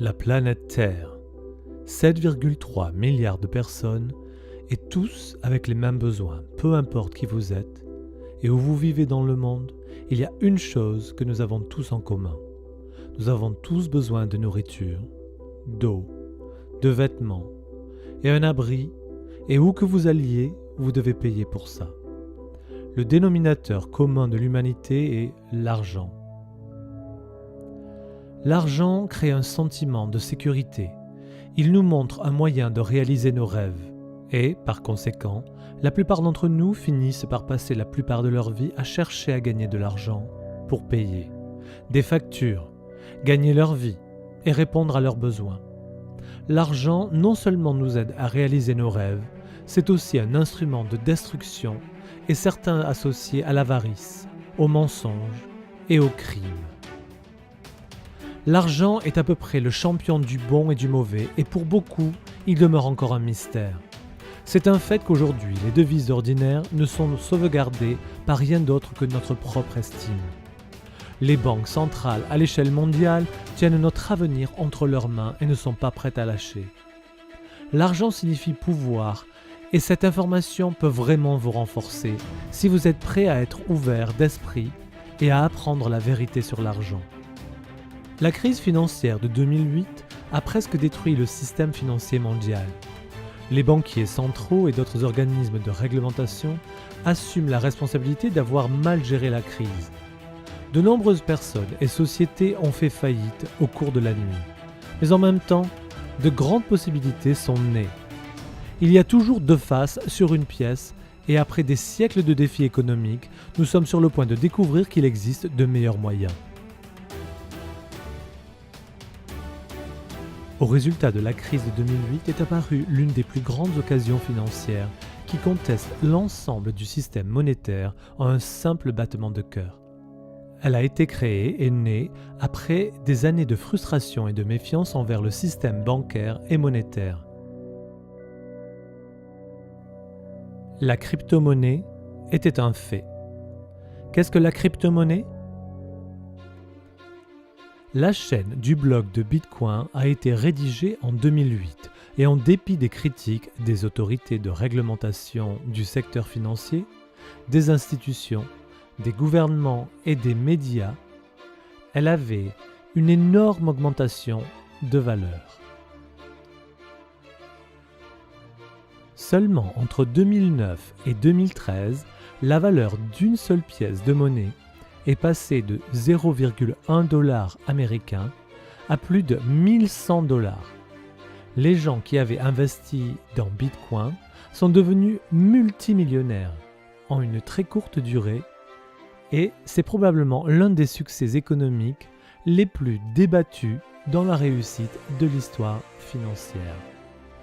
La planète Terre, 7,3 milliards de personnes, et tous avec les mêmes besoins, peu importe qui vous êtes et où vous vivez dans le monde, il y a une chose que nous avons tous en commun. Nous avons tous besoin de nourriture, d'eau, de vêtements et un abri, et où que vous alliez, vous devez payer pour ça. Le dénominateur commun de l'humanité est l'argent. L'argent crée un sentiment de sécurité. Il nous montre un moyen de réaliser nos rêves. Et, par conséquent, la plupart d'entre nous finissent par passer la plupart de leur vie à chercher à gagner de l'argent pour payer des factures, gagner leur vie et répondre à leurs besoins. L'argent non seulement nous aide à réaliser nos rêves, c'est aussi un instrument de destruction et certains associés à l'avarice, au mensonge et au crime. L'argent est à peu près le champion du bon et du mauvais, et pour beaucoup, il demeure encore un mystère. C'est un fait qu'aujourd'hui, les devises ordinaires ne sont sauvegardées par rien d'autre que notre propre estime. Les banques centrales à l'échelle mondiale tiennent notre avenir entre leurs mains et ne sont pas prêtes à lâcher. L'argent signifie pouvoir, et cette information peut vraiment vous renforcer si vous êtes prêt à être ouvert d'esprit et à apprendre la vérité sur l'argent. La crise financière de 2008 a presque détruit le système financier mondial. Les banquiers centraux et d'autres organismes de réglementation assument la responsabilité d'avoir mal géré la crise. De nombreuses personnes et sociétés ont fait faillite au cours de la nuit. Mais en même temps, de grandes possibilités sont nées. Il y a toujours deux faces sur une pièce, et après des siècles de défis économiques, nous sommes sur le point de découvrir qu'il existe de meilleurs moyens. Au résultat de la crise de 2008 est apparue l'une des plus grandes occasions financières qui conteste l'ensemble du système monétaire en un simple battement de cœur. Elle a été créée et née après des années de frustration et de méfiance envers le système bancaire et monétaire. La crypto-monnaie était un fait. Qu'est-ce que la crypto-monnaie ? La chaîne du blog de Bitcoin a été rédigée en 2008 et en dépit des critiques des autorités de réglementation du secteur financier, des institutions, des gouvernements et des médias, elle avait une énorme augmentation de valeur. Seulement entre 2009 et 2013, la valeur d'une seule pièce de monnaie est passée de 0,1 $ américain à plus de 1100 $. Les gens qui avaient investi dans Bitcoin sont devenus multimillionnaires en une très courte durée, et c'est probablement l'un des succès économiques les plus débattus dans la réussite de l'histoire financière.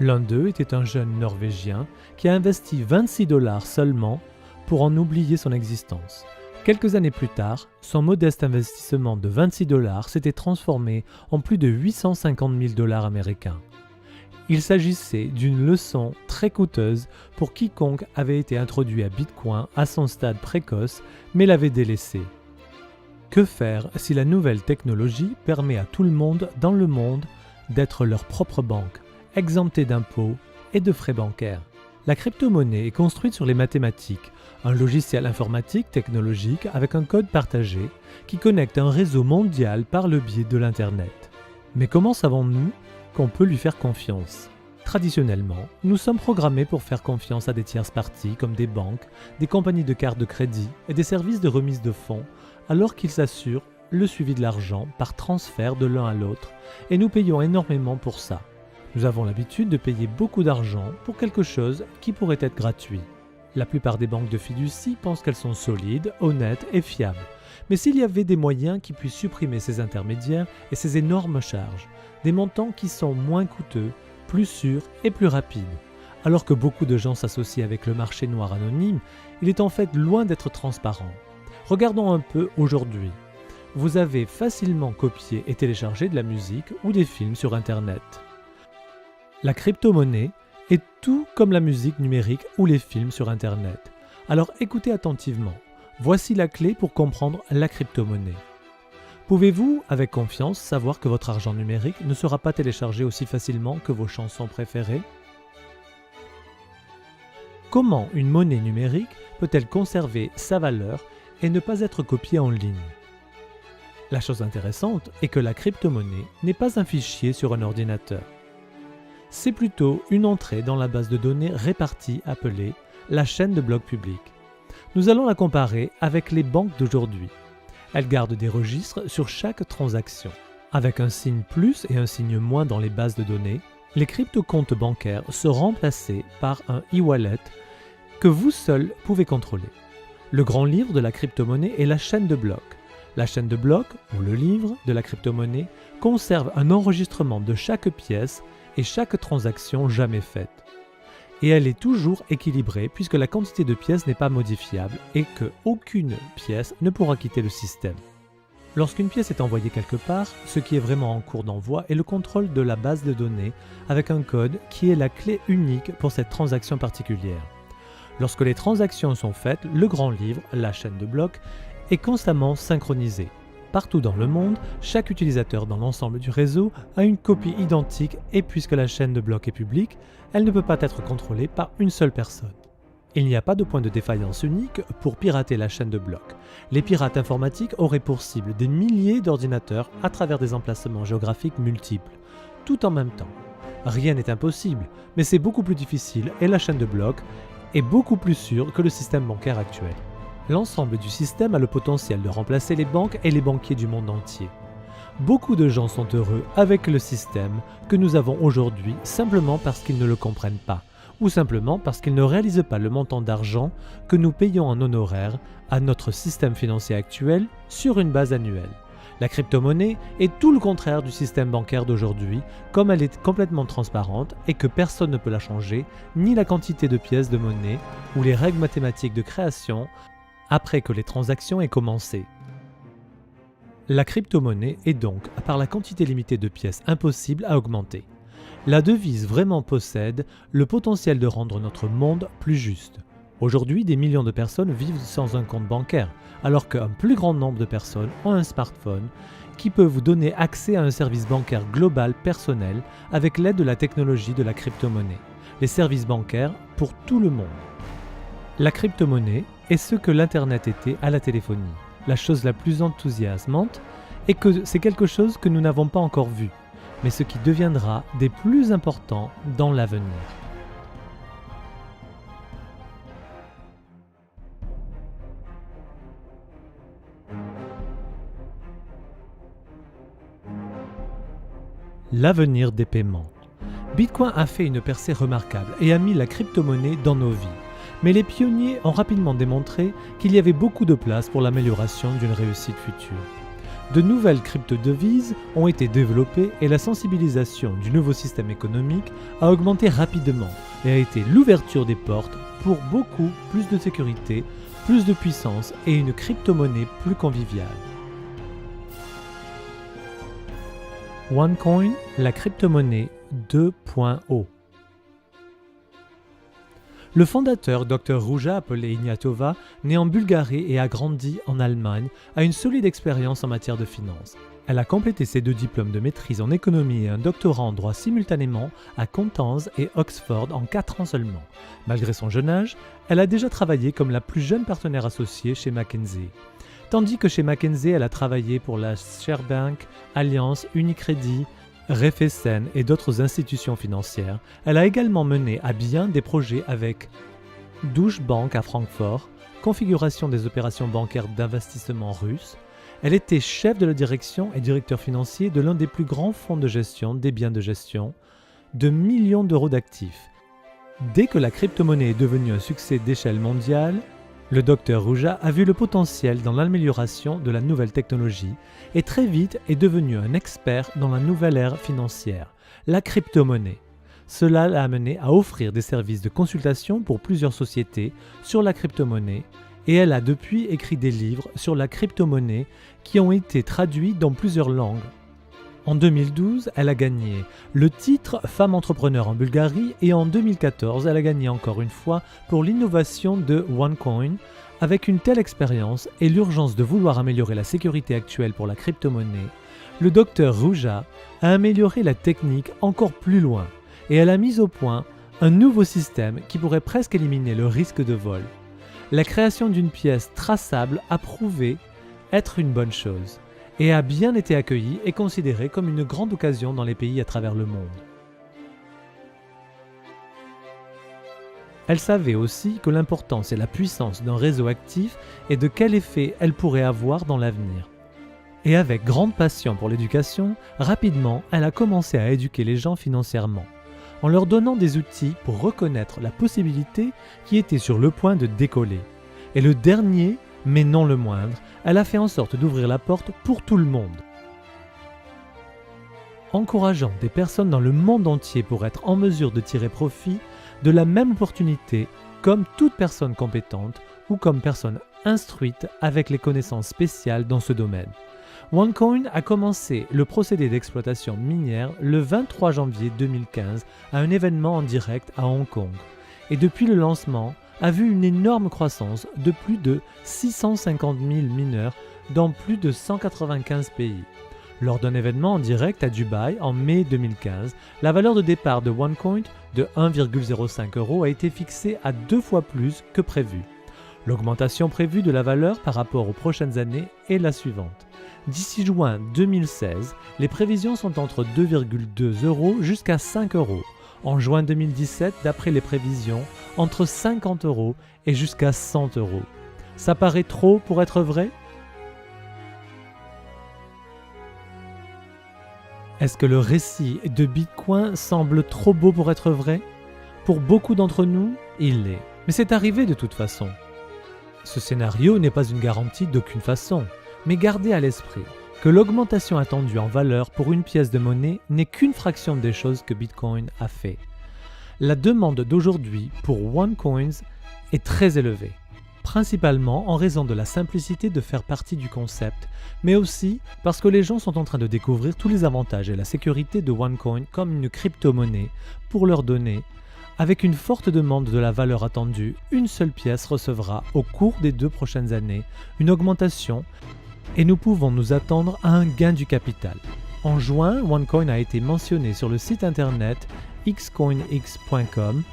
L'un d'eux était un jeune Norvégien qui a investi 26 $ seulement pour en oublier son existence. Quelques années plus tard, son modeste investissement de 26 $ s'était transformé en plus de 850 000 $ américains. Il s'agissait d'une leçon très coûteuse pour quiconque avait été introduit à Bitcoin à son stade précoce mais l'avait délaissé. Que faire si la nouvelle technologie permet à tout le monde dans le monde d'être leur propre banque, exemptée d'impôts et de frais bancaires? La crypto-monnaie est construite sur les mathématiques, un logiciel informatique technologique avec un code partagé qui connecte un réseau mondial par le biais de l'Internet. Mais comment savons-nous qu'on peut lui faire confiance? Traditionnellement, nous sommes programmés pour faire confiance à des tierces parties comme des banques, des compagnies de cartes de crédit et des services de remise de fonds, alors qu'ils assurent le suivi de l'argent par transfert de l'un à l'autre, et nous payons énormément pour ça. Nous avons l'habitude de payer beaucoup d'argent pour quelque chose qui pourrait être gratuit. La plupart des banques de fiducie pensent qu'elles sont solides, honnêtes et fiables. Mais s'il y avait des moyens qui puissent supprimer ces intermédiaires et ces énormes charges, des montants qui sont moins coûteux, plus sûrs et plus rapides. Alors que beaucoup de gens s'associent avec le marché noir anonyme, il est en fait loin d'être transparent. Regardons un peu aujourd'hui. Vous avez facilement copié et téléchargé de la musique ou des films sur Internet. La crypto-monnaie est tout comme la musique numérique ou les films sur Internet. Alors écoutez attentivement. Voici la clé pour comprendre la crypto-monnaie. Pouvez-vous, avec confiance, savoir que votre argent numérique ne sera pas téléchargé aussi facilement que vos chansons préférées? Comment une monnaie numérique peut-elle conserver sa valeur et ne pas être copiée en ligne? La chose intéressante est que la crypto-monnaie n'est pas un fichier sur un ordinateur. C'est plutôt une entrée dans la base de données répartie appelée la chaîne de blocs publics. Nous allons la comparer avec les banques d'aujourd'hui. Elles gardent des registres sur chaque transaction. Avec un signe plus et un signe moins dans les bases de données, les crypto-comptes bancaires sont remplacés par un e-wallet que vous seul pouvez contrôler. Le grand livre de la crypto-monnaie est la chaîne de blocs. La chaîne de blocs, ou le livre de la crypto-monnaie, conserve un enregistrement de chaque pièce et chaque transaction jamais faite. Et elle est toujours équilibrée puisque la quantité de pièces n'est pas modifiable et qu'aucune pièce ne pourra quitter le système. Lorsqu'une pièce est envoyée quelque part, ce qui est vraiment en cours d'envoi est le contrôle de la base de données avec un code qui est la clé unique pour cette transaction particulière. Lorsque les transactions sont faites, le grand livre, la chaîne de blocs, est constamment synchronisé. Partout dans le monde, chaque utilisateur dans l'ensemble du réseau a une copie identique et puisque la chaîne de blocs est publique, elle ne peut pas être contrôlée par une seule personne. Il n'y a pas de point de défaillance unique pour pirater la chaîne de blocs. Les pirates informatiques auraient pour cible des milliers d'ordinateurs à travers des emplacements géographiques multiples, tout en même temps. Rien n'est impossible, mais c'est beaucoup plus difficile et la chaîne de blocs est beaucoup plus sûre que le système bancaire actuel. L'ensemble du système a le potentiel de remplacer les banques et les banquiers du monde entier. Beaucoup de gens sont heureux avec le système que nous avons aujourd'hui simplement parce qu'ils ne le comprennent pas, ou simplement parce qu'ils ne réalisent pas le montant d'argent que nous payons en honoraires à notre système financier actuel sur une base annuelle. La crypto-monnaie est tout le contraire du système bancaire d'aujourd'hui, comme elle est complètement transparente et que personne ne peut la changer, ni la quantité de pièces de monnaie ou les règles mathématiques de création après que les transactions aient commencé. La crypto-monnaie est donc, par la quantité limitée de pièces, impossible à augmenter. La devise vraiment possède le potentiel de rendre notre monde plus juste. Aujourd'hui, des millions de personnes vivent sans un compte bancaire, alors qu'un plus grand nombre de personnes ont un smartphone qui peut vous donner accès à un service bancaire global personnel avec l'aide de la technologie de la crypto-monnaie. Les services bancaires pour tout le monde. La crypto-monnaie est ce que l'Internet était à la téléphonie. La chose la plus enthousiasmante est que c'est quelque chose que nous n'avons pas encore vu, mais ce qui deviendra des plus importants dans l'avenir. L'avenir des paiements. Bitcoin a fait une percée remarquable et a mis la crypto-monnaie dans nos vies. Mais les pionniers ont rapidement démontré qu'il y avait beaucoup de place pour l'amélioration d'une réussite future. De nouvelles crypto-devises ont été développées et la sensibilisation du nouveau système économique a augmenté rapidement et a été l'ouverture des portes pour beaucoup plus de sécurité, plus de puissance et une crypto-monnaie plus conviviale. OneCoin, la crypto-monnaie 2.0. Le fondateur Dr Ruja appelé Ignatova, né en Bulgarie et a grandi en Allemagne, a une solide expérience en matière de finance. Elle a complété ses 2 diplômes de maîtrise en économie et un doctorat en droit simultanément à Constance et Oxford en 4 ans seulement. Malgré son jeune âge, elle a déjà travaillé comme la plus jeune partenaire associée chez McKinsey. Tandis que chez McKinsey, elle a travaillé pour la Sberbank, Allianz, Unicredit, Raiffeisen et d'autres institutions financières, elle a également mené à bien des projets avec Deutsche Bank à Francfort, configuration des opérations bancaires d'investissement russes. Elle était chef de la direction et directeur financier de l'un des plus grands fonds de gestion des biens de gestion, de millions d'euros d'actifs. Dès que la crypto-monnaie est devenue un succès d'échelle mondiale, le Dr Ruja a vu le potentiel dans l'amélioration de la nouvelle technologie et très vite est devenu un expert dans la nouvelle ère financière, la crypto-monnaie. Cela l'a amené à offrir des services de consultation pour plusieurs sociétés sur la crypto-monnaie et elle a depuis écrit des livres sur la crypto-monnaie qui ont été traduits dans plusieurs langues. En 2012, elle a gagné le titre Femme entrepreneur en Bulgarie et en 2014, elle a gagné encore une fois pour l'innovation de OneCoin Avec une telle expérience et l'urgence de vouloir améliorer la sécurité actuelle pour la crypto-monnaie, le docteur Ruja a amélioré la technique encore plus loin et elle a mis au point un nouveau système qui pourrait presque éliminer le risque de vol. La création d'une pièce traçable a prouvé être une bonne chose et a bien été accueillie et considérée comme une grande occasion dans les pays à travers le monde. Elle savait aussi que l'importance et la puissance d'un réseau actif et de quel effet elle pourrait avoir dans l'avenir. Et avec grande passion pour l'éducation, rapidement, elle a commencé à éduquer les gens financièrement, en leur donnant des outils pour reconnaître la possibilité qui était sur le point de décoller. Et le dernier, mais non le moindre, elle a fait en sorte d'ouvrir la porte pour tout le monde. Encourageant des personnes dans le monde entier pour être en mesure de tirer profit de la même opportunité comme toute personne compétente ou comme personne instruite avec les connaissances spéciales dans ce domaine. OneCoin a commencé le procédé d'exploitation minière le 23 janvier 2015 à un événement en direct à Hong Kong et depuis le lancement a vu une énorme croissance de plus de 650 000 mineurs dans plus de 195 pays. Lors d'un événement en direct à Dubaï en mai 2015, la valeur de départ de OneCoin de 1,05 € a été fixée à 2 fois plus que prévu. L'augmentation prévue de la valeur par rapport aux prochaines années est la suivante. D'ici juin 2016, les prévisions sont entre 2,2 € jusqu'à 5 €. En juin 2017, d'après les prévisions, entre 50 € et jusqu'à 100 €. Ça paraît trop pour être vrai ? Est-ce que le récit de Bitcoin semble trop beau pour être vrai ? Pour beaucoup d'entre nous, il l'est. Mais c'est arrivé de toute façon. Ce scénario n'est pas une garantie d'aucune façon, mais gardez à l'esprit que l'augmentation attendue en valeur pour une pièce de monnaie n'est qu'une fraction des choses que Bitcoin a fait. La demande d'aujourd'hui pour OneCoins est très élevée, principalement en raison de la simplicité de faire partie du concept, mais aussi parce que les gens sont en train de découvrir tous les avantages et la sécurité de OneCoin comme une crypto-monnaie pour leurs données. Avec une forte demande de la valeur attendue, une seule pièce recevra au cours des 2 prochaines années une augmentation et nous pouvons nous attendre à un gain du capital. En juin, OneCoin a été mentionné sur le site internet xcoinx.com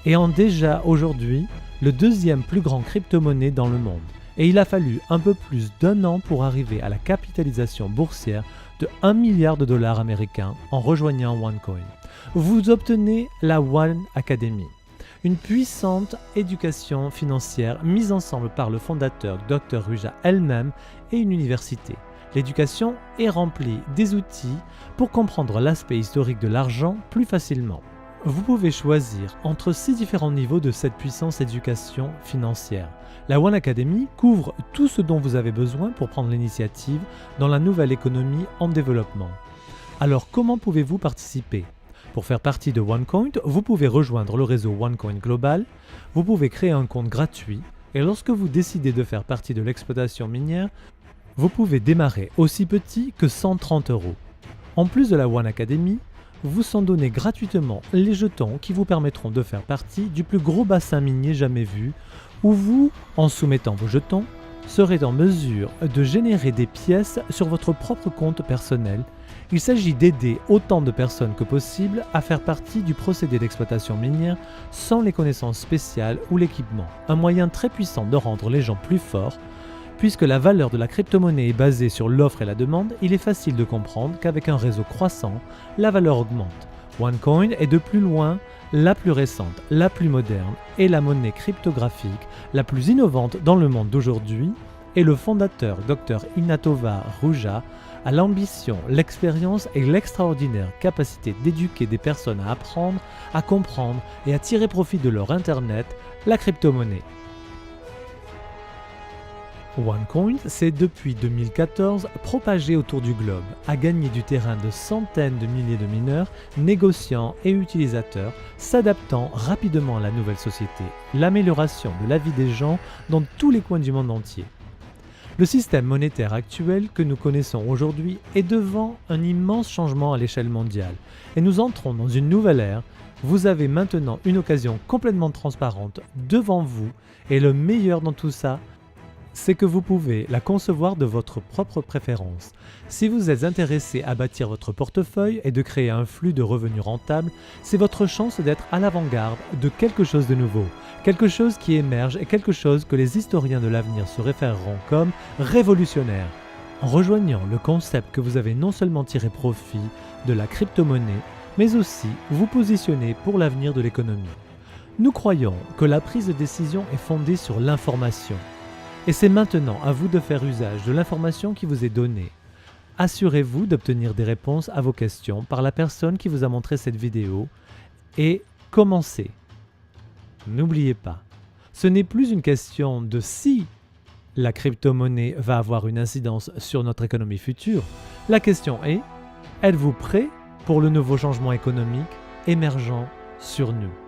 et en déjà aujourd'hui le deuxième plus grand crypto-monnaie dans le monde. Et il a fallu un peu plus d'1 an pour arriver à la capitalisation boursière de 1 milliard de dollars américains en rejoignant OneCoin. Vous obtenez la One Academy, une puissante éducation financière mise ensemble par le fondateur Dr Ruja elle-même et une université. L'éducation est remplie des outils pour comprendre l'aspect historique de l'argent plus facilement. Vous pouvez choisir entre 6 différents niveaux de cette puissance éducation financière. La One Academy couvre tout ce dont vous avez besoin pour prendre l'initiative dans la nouvelle économie en développement. Alors comment pouvez-vous participer ? Pour faire partie de OneCoin, vous pouvez rejoindre le réseau OneCoin Global, vous pouvez créer un compte gratuit et lorsque vous décidez de faire partie de l'exploitation minière, vous pouvez démarrer aussi petit que 130 €. En plus de la One Academy, vous sont donnés gratuitement les jetons qui vous permettront de faire partie du plus gros bassin minier jamais vu, où vous, en soumettant vos jetons, serez en mesure de générer des pièces sur votre propre compte personnel. Il s'agit d'aider autant de personnes que possible à faire partie du procédé d'exploitation minière sans les connaissances spéciales ou l'équipement. Un moyen très puissant de rendre les gens plus forts. Puisque la valeur de la crypto-monnaie est basée sur l'offre et la demande, il est facile de comprendre qu'avec un réseau croissant, la valeur augmente. OneCoin est de plus loin la plus récente, la plus moderne et la monnaie cryptographique la plus innovante dans le monde d'aujourd'hui et le fondateur Dr Inatova Ruja a l'ambition, l'expérience et l'extraordinaire capacité d'éduquer des personnes à apprendre, à comprendre et à tirer profit de leur Internet, la crypto-monnaie. OneCoin s'est depuis 2014 propagé autour du globe, a gagné du terrain de centaines de milliers de mineurs, négociants et utilisateurs, s'adaptant rapidement à la nouvelle société, l'amélioration de la vie des gens dans tous les coins du monde entier. Le système monétaire actuel que nous connaissons aujourd'hui est devant un immense changement à l'échelle mondiale et nous entrons dans une nouvelle ère. Vous avez maintenant une occasion complètement transparente devant vous et le meilleur dans tout ça, c'est que vous pouvez la concevoir de votre propre préférence. Si vous êtes intéressé à bâtir votre portefeuille et de créer un flux de revenus rentable, c'est votre chance d'être à l'avant-garde de quelque chose de nouveau, quelque chose qui émerge et quelque chose que les historiens de l'avenir se référeront comme révolutionnaire. En rejoignant le concept que vous avez non seulement tiré profit de la crypto-monnaie, mais aussi vous positionner pour l'avenir de l'économie. Nous croyons que la prise de décision est fondée sur l'information. Et c'est maintenant à vous de faire usage de l'information qui vous est donnée. Assurez-vous d'obtenir des réponses à vos questions par la personne qui vous a montré cette vidéo et commencez. N'oubliez pas, ce n'est plus une question de si la crypto-monnaie va avoir une incidence sur notre économie future. La question est, êtes-vous prêt pour le nouveau changement économique émergent sur nous ?